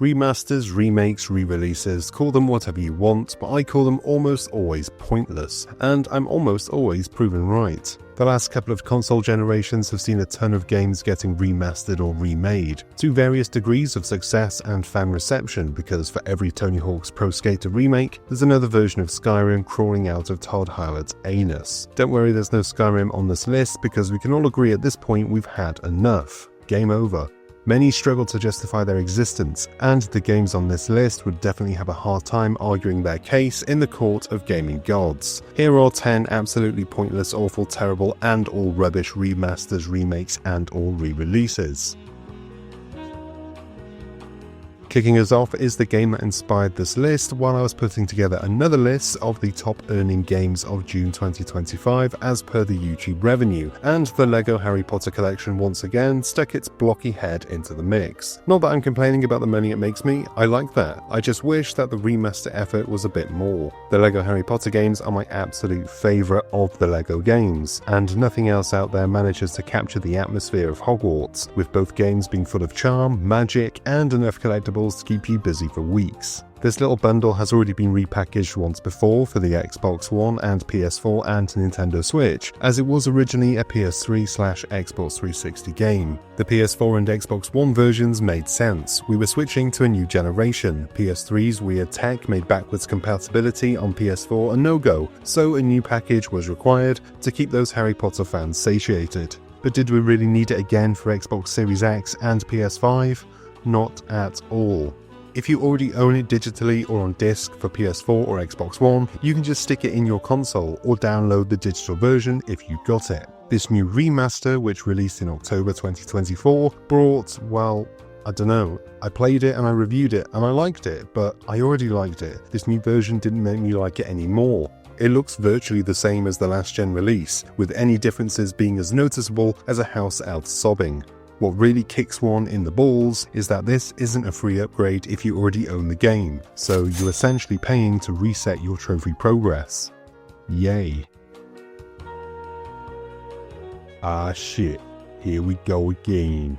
Remasters, remakes, re-releases, call them whatever you want, but I call them almost always pointless, and I'm almost always proven right. The last couple of console generations have seen a ton of games getting remastered or remade, to various degrees of success and fan reception, because for every Tony Hawk's Pro Skater remake, there's another version of Skyrim crawling out of Todd Howard's anus. Don't worry, there's no Skyrim on this list, because we can all agree at this point we've had enough. Game over. Many struggle to justify their existence, and the games on this list would definitely have a hard time arguing their case in the court of gaming gods. Here are 10 absolutely pointless, awful, terrible, and all rubbish remasters, remakes, and all re-releases. Kicking us off is the game that inspired this list while I was putting together another list of the top earning games of June 2025 as per the YouTube revenue, and the LEGO Harry Potter collection once again stuck its blocky head into the mix. Not that I'm complaining about the money it makes me, I like that, I just wish that the remaster effort was a bit more. The LEGO Harry Potter games are my absolute favourite of the LEGO games, and nothing else out there manages to capture the atmosphere of Hogwarts, with both games being full of charm, magic, and enough collectibles to keep you busy for weeks. This little bundle has already been repackaged once before for the Xbox One and PS4 and Nintendo Switch, as it was originally a PS3/Xbox 360 game. The PS4 and Xbox One versions made sense. We were switching to a new generation. PS3's weird tech made backwards compatibility on PS4 a no-go, so a new package was required to keep those Harry Potter fans satiated. But did we really need it again for Xbox Series X and PS5? Not at all. If you already own it digitally or on disc for PS4 or Xbox One, you can just stick it in your console or download the digital version if you got it. This new remaster, which released in October 2024, brought, well, I don't know. I played it and I reviewed it and I liked it, but I already liked it. This new version didn't make me like it anymore. It looks virtually the same as the last gen release, with any differences being as noticeable as a house elf sobbing. What really kicks one in the balls is that this isn't a free upgrade if you already own the game, so you're essentially paying to reset your trophy progress. Yay. Ah shit, here we go again.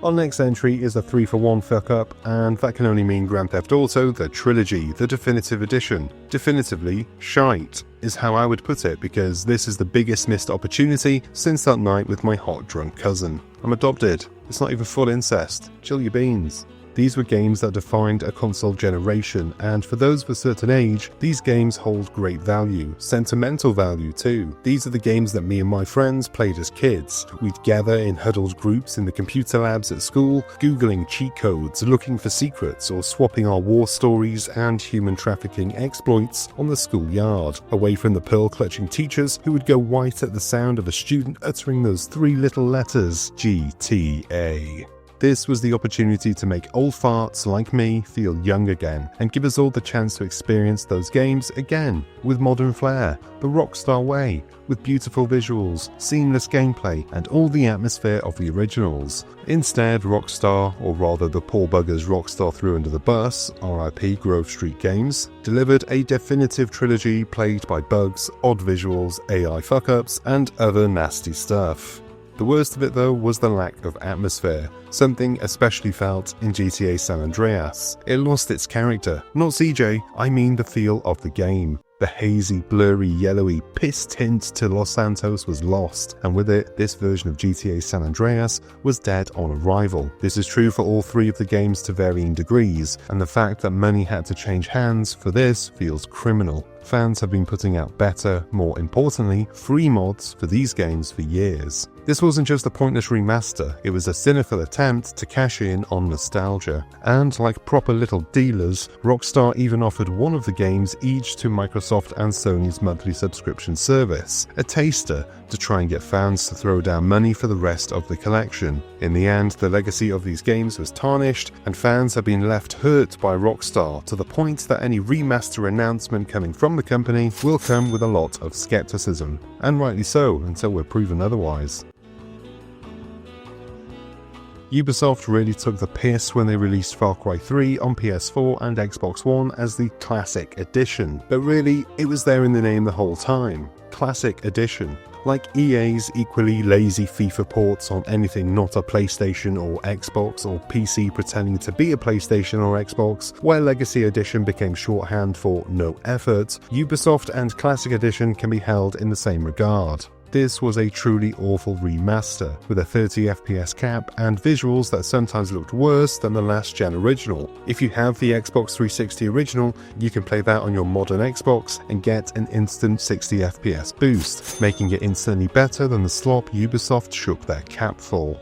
Our next entry is a 3-for-1 fuck-up, and that can only mean Grand Theft Auto, the Trilogy, the Definitive Edition. Definitively shite, is how I would put it, because this is the biggest missed opportunity since that night with my hot drunk cousin. I'm adopted, it's not even full incest, chill your beans. These were games that defined a console generation, and for those of a certain age, these games hold great value, sentimental value too. These are the games that me and my friends played as kids. We'd gather in huddled groups in the computer labs at school, googling cheat codes, looking for secrets, or swapping our war stories and human trafficking exploits on the schoolyard, away from the pearl-clutching teachers who would go white at the sound of a student uttering those three little letters, GTA. This was the opportunity to make old farts like me feel young again, and give us all the chance to experience those games again, with modern flair, the Rockstar way, with beautiful visuals, seamless gameplay, and all the atmosphere of the originals. Instead, Rockstar, or rather the poor buggers Rockstar threw under the bus, RIP Grove Street Games, delivered a definitive trilogy plagued by bugs, odd visuals, AI fuck-ups, and other nasty stuff. The worst of it though was the lack of atmosphere, something especially felt in GTA San Andreas. It lost its character, not CJ, I mean the feel of the game. The hazy, blurry, yellowy piss tint to Los Santos was lost, and with it, this version of GTA San Andreas was dead on arrival. This is true for all three of the games to varying degrees, and the fact that money had to change hands for this feels criminal. Fans have been putting out better, more importantly, free mods for these games for years. This wasn't just a pointless remaster, it was a cynical attempt to cash in on nostalgia. And like proper little dealers, Rockstar even offered one of the games each to Microsoft and Sony's monthly subscription service, a taster to try and get fans to throw down money for the rest of the collection. In the end, the legacy of these games was tarnished, and fans have been left hurt by Rockstar to the point that any remaster announcement coming from the company will come with a lot of skepticism. And rightly so, until we're proven otherwise. Ubisoft really took the piss when they released Far Cry 3 on PS4 and Xbox One as the Classic Edition, but really, it was there in the name the whole time. Classic Edition. like EA's equally lazy FIFA ports on anything not a PlayStation or Xbox, or PC pretending to be a PlayStation or Xbox, where Legacy Edition became shorthand for no effort, Ubisoft and Classic Edition can be held in the same regard. This was a truly awful remaster, with a 30 FPS cap and visuals that sometimes looked worse than the last gen original. If you have the Xbox 360 original, you can play that on your modern Xbox and get an instant 60 FPS boost, making it instantly better than the slop Ubisoft shook their cap for.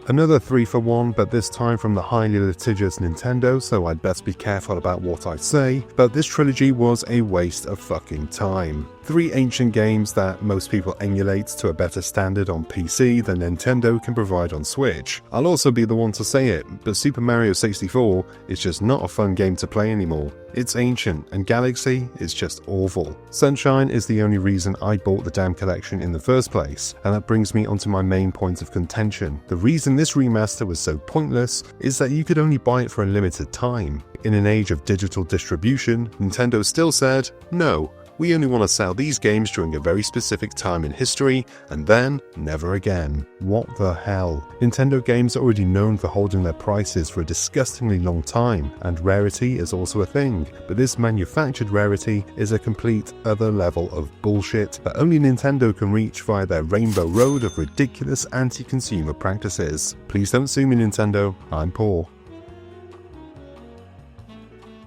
Another 3 for 1, but this time from the highly litigious Nintendo, so I'd best be careful about what I say, but this trilogy was a waste of fucking time. 3 ancient games that most people emulate to a better standard on PC than Nintendo can provide on Switch. I'll also be the one to say it, but Super Mario 64 is just not a fun game to play anymore. It's ancient, and Galaxy is just awful. Sunshine is the only reason I bought the damn collection in the first place, and that brings me onto my main point of contention. The reason this remaster was so pointless is that you could only buy it for a limited time. In an age of digital distribution, Nintendo still said, no, we only want to sell these games during a very specific time in history, and then never again. What the hell? Nintendo games are already known for holding their prices for a disgustingly long time, and rarity is also a thing, but this manufactured rarity is a complete other level of bullshit that only Nintendo can reach via their rainbow road of ridiculous anti-consumer practices. Please don't sue me, Nintendo, I'm poor.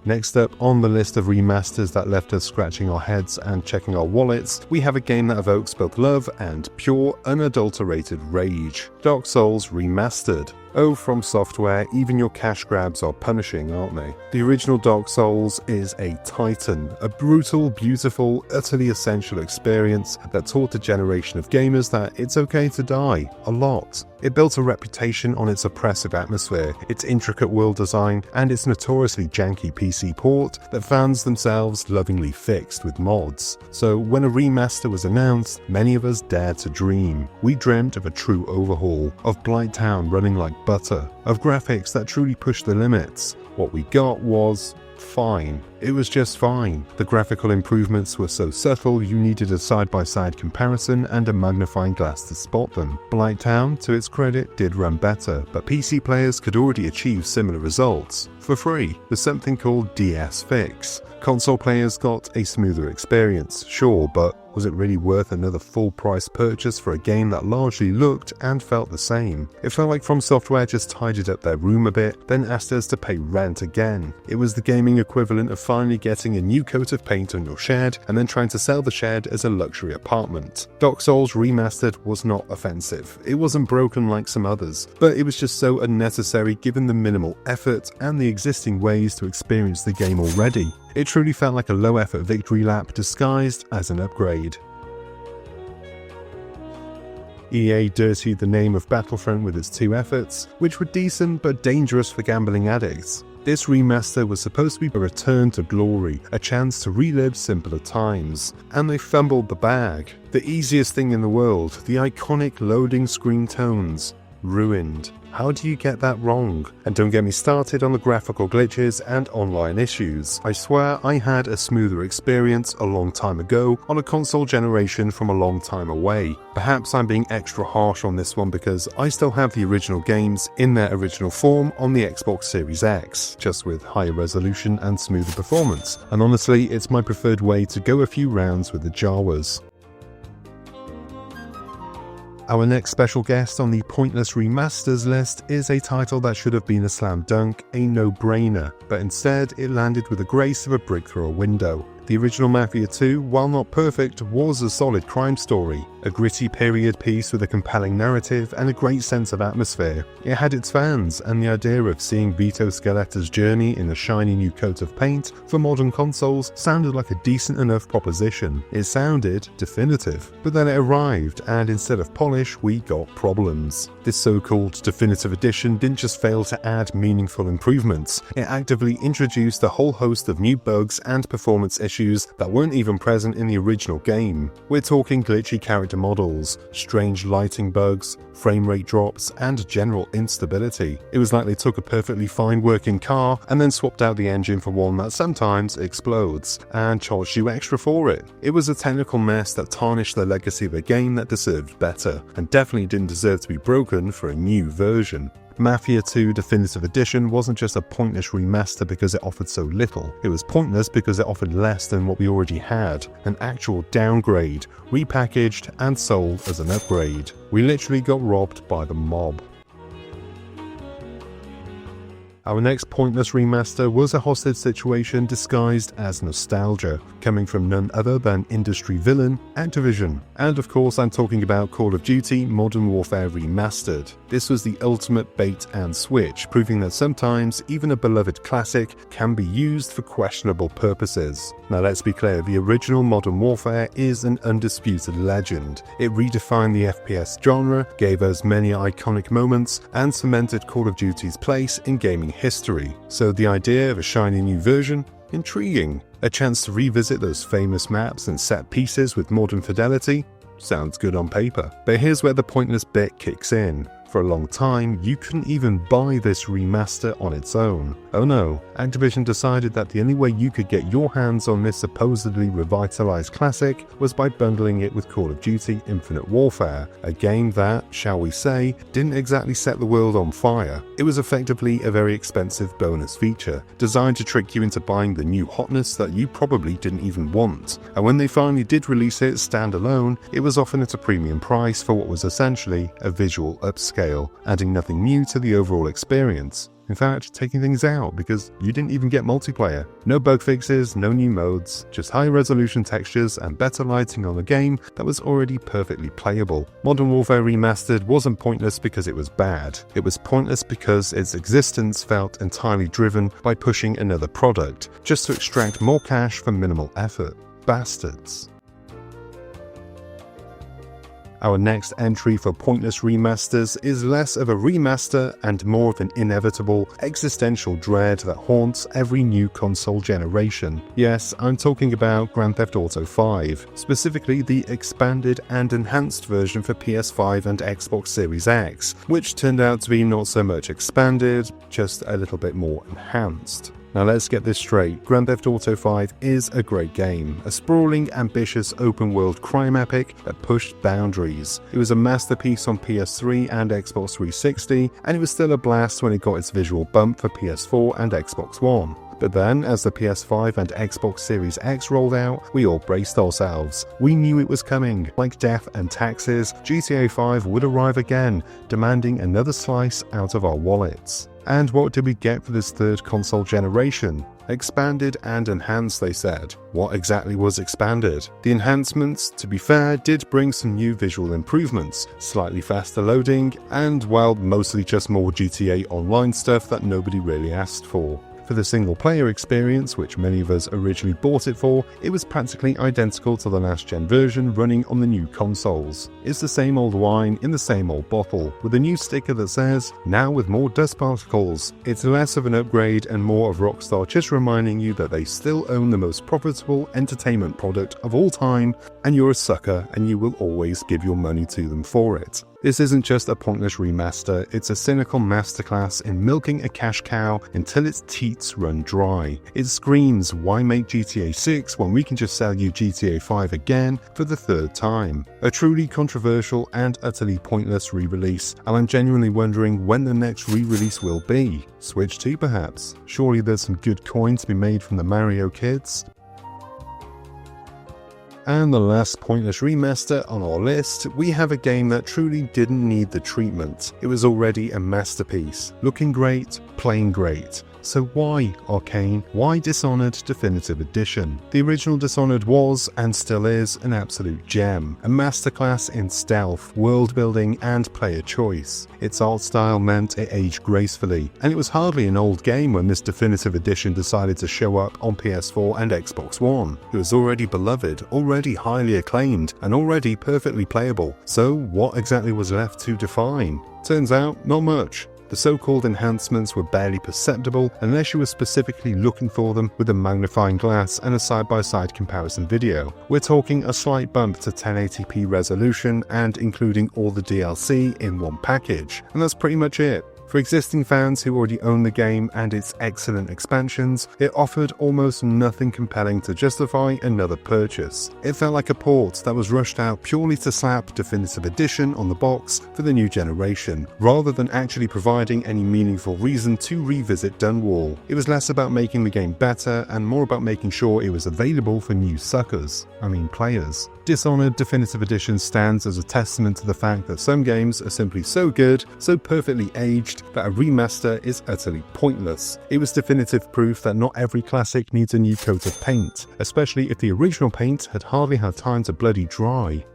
Next up on the list of remasters that left us scratching our heads and checking our wallets, we have a game that evokes both love and pure, unadulterated rage. Dark Souls Remastered. Oh, From Software, even your cash grabs are punishing, aren't they? The original Dark Souls is a titan, a brutal, beautiful, utterly essential experience that taught a generation of gamers that it's okay to die, a lot. It built a reputation on its oppressive atmosphere, its intricate world design, and its notoriously janky PC port that fans themselves lovingly fixed with mods. So when a remaster was announced, many of us dared to dream. We dreamt of a true overhaul, of Blighttown running like butter, of graphics that truly pushed the limits. What we got was fine. It was just fine. The graphical improvements were so subtle you needed a side-by-side comparison and a magnifying glass to spot them. Blighttown, to its credit, did run better, but PC players could already achieve similar results for free with something called DS Fix. Console players got a smoother experience, sure, but was it really worth another full price purchase for a game that largely looked and felt the same? It felt like From Software just tidied up their room a bit, then asked us to pay rent again. It was the gaming equivalent of finally getting a new coat of paint on your shed and then trying to sell the shed as a luxury apartment. Dark Souls Remastered was not offensive. It wasn't broken like some others, but it was just so unnecessary given the minimal effort and the existing ways to experience the game already. It truly felt like a low-effort victory lap disguised as an upgrade. EA dirtied the name of Battlefront with its 2 efforts, which were decent but dangerous for gambling addicts. This remaster was supposed to be a return to glory, a chance to relive simpler times, and they fumbled the bag. The easiest thing in the world, the iconic loading screen tones, ruined. How do you get that wrong? And don't get me started on the graphical glitches and online issues. I swear I had a smoother experience a long time ago on a console generation from a long time away. Perhaps I'm being extra harsh on this one because I still have the original games in their original form on the Xbox Series X, just with higher resolution and smoother performance. And honestly, it's my preferred way to go a few rounds with the Jawas. Our next special guest on the Pointless Remasters list is a title that should have been a slam dunk, a no-brainer, but instead it landed with the grace of a brick through a window. The original Mafia 2, while not perfect, was a solid crime story, a gritty period piece with a compelling narrative and a great sense of atmosphere. It had its fans, and the idea of seeing Vito Scaletta's journey in a shiny new coat of paint for modern consoles sounded like a decent enough proposition. It sounded definitive, but then it arrived, and instead of polish, we got problems. This so-called definitive edition didn't just fail to add meaningful improvements, it actively introduced a whole host of new bugs and performance issues that weren't even present in the original game. We're talking glitchy character models, strange lighting bugs, frame rate drops, and general instability. It was like they took a perfectly fine working car and then swapped out the engine for one that sometimes explodes, and charged you extra for it. It was a technical mess that tarnished the legacy of a game that deserved better, and definitely didn't deserve to be broken for a new version. Mafia 2 Definitive Edition wasn't just a pointless remaster because it offered so little, it was pointless because it offered less than what we already had, an actual downgrade, repackaged and sold as an upgrade. We literally got robbed by the mob. Our next pointless remaster was a hostage situation disguised as nostalgia, coming from none other than industry villain Activision. And of course I'm talking about Call of Duty Modern Warfare Remastered. This was the ultimate bait and switch, proving that sometimes even a beloved classic can be used for questionable purposes. Now let's be clear, the original Modern Warfare is an undisputed legend. It redefined the FPS genre, gave us many iconic moments, and cemented Call of Duty's place in gaming history. So the idea of a shiny new version? Intriguing. A chance to revisit those famous maps and set pieces with modern fidelity? Sounds good on paper. But here's where the pointless bit kicks in. For a long time, you couldn't even buy this remaster on its own. Oh no, Activision decided that the only way you could get your hands on this supposedly revitalized classic was by bundling it with Call of Duty Infinite Warfare, a game that, shall we say, didn't exactly set the world on fire. It was effectively a very expensive bonus feature, designed to trick you into buying the new hotness that you probably didn't even want. And when they finally did release it standalone, it was often at a premium price for what was essentially a visual upscale, adding nothing new to the overall experience. In fact, taking things out because you didn't even get multiplayer. No bug fixes, no new modes, just high resolution textures and better lighting on a game that was already perfectly playable. Modern Warfare Remastered wasn't pointless because it was bad. It was pointless because its existence felt entirely driven by pushing another product, just to extract more cash for minimal effort. Bastards. Our next entry for pointless remasters is less of a remaster and more of an inevitable existential dread that haunts every new console generation. Yes, I'm talking about Grand Theft Auto 5, specifically the expanded and enhanced version for PS5 and Xbox Series X, which turned out to be not so much expanded, just a little bit more enhanced. Now let's get this straight, Grand Theft Auto 5 is a great game, a sprawling, ambitious open-world crime epic that pushed boundaries. It was a masterpiece on PS3 and Xbox 360, and it was still a blast when it got its visual bump for PS4 and Xbox One. But then, as the PS5 and Xbox Series X rolled out, we all braced ourselves. We knew it was coming. Like death and taxes, GTA 5 would arrive again, demanding another slice out of our wallets. And what did we get for this third console generation? Expanded and enhanced, they said. What exactly was expanded? The enhancements, to be fair, did bring some new visual improvements, slightly faster loading, and, well, mostly just more GTA Online stuff that nobody really asked for. For the single-player experience, which many of us originally bought it for, it was practically identical to the last-gen version running on the new consoles. It's the same old wine in the same old bottle, with a new sticker that says, now with more dust particles. It's less of an upgrade and more of Rockstar just reminding you that they still own the most profitable entertainment product of all time, and you're a sucker and you will always give your money to them for it. This isn't just a pointless remaster, it's a cynical masterclass in milking a cash cow until its teats run dry. It screams, why make GTA 6 when we can just sell you GTA 5 again for the third time? A truly controversial and utterly pointless re-release, and I'm genuinely wondering when the next re-release will be. Switch 2 perhaps? Surely there's some good coin to be made from the Mario kids? And the last pointless remaster on our list, we have a game that truly didn't need the treatment. It was already a masterpiece. Looking great, playing great. So why Arcane? Why Dishonored Definitive Edition? The original Dishonored was, and still is, an absolute gem. A masterclass in stealth, world building, and player choice. Its art style meant it aged gracefully, and it was hardly an old game when this Definitive Edition decided to show up on PS4 and Xbox One. It was already beloved, already highly acclaimed, and already perfectly playable. So what exactly was left to define? Turns out, not much. The so-called enhancements were barely perceptible unless you were specifically looking for them with a magnifying glass and a side-by-side comparison video. We're talking a slight bump to 1080p resolution and including all the DLC in one package, and that's pretty much it. For existing fans who already own the game and its excellent expansions, it offered almost nothing compelling to justify another purchase. It felt like a port that was rushed out purely to slap Definitive Edition on the box for the new generation, rather than actually providing any meaningful reason to revisit Dunwall. It was less about making the game better and more about making sure it was available for new players. Dishonored Definitive Edition stands as a testament to the fact that some games are simply so good, so perfectly aged, that a remaster is utterly pointless. It was definitive proof that not every classic needs a new coat of paint, especially if the original paint had hardly had time to bloody dry.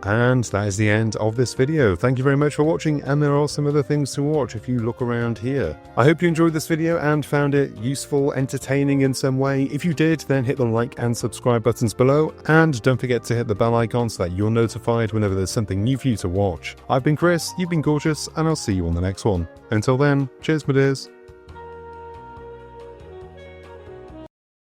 And that is the end of this video. Thank you very much for watching, and there are some other things to watch if you look around here. I hope you enjoyed this video and found it useful, entertaining in some way. If you did, then hit the like and subscribe buttons below, and don't forget to hit the bell icon so that you're notified whenever there's something new for you to watch. I've been Chris, you've been gorgeous, and I'll see you on the next one. Until then, cheers my dears.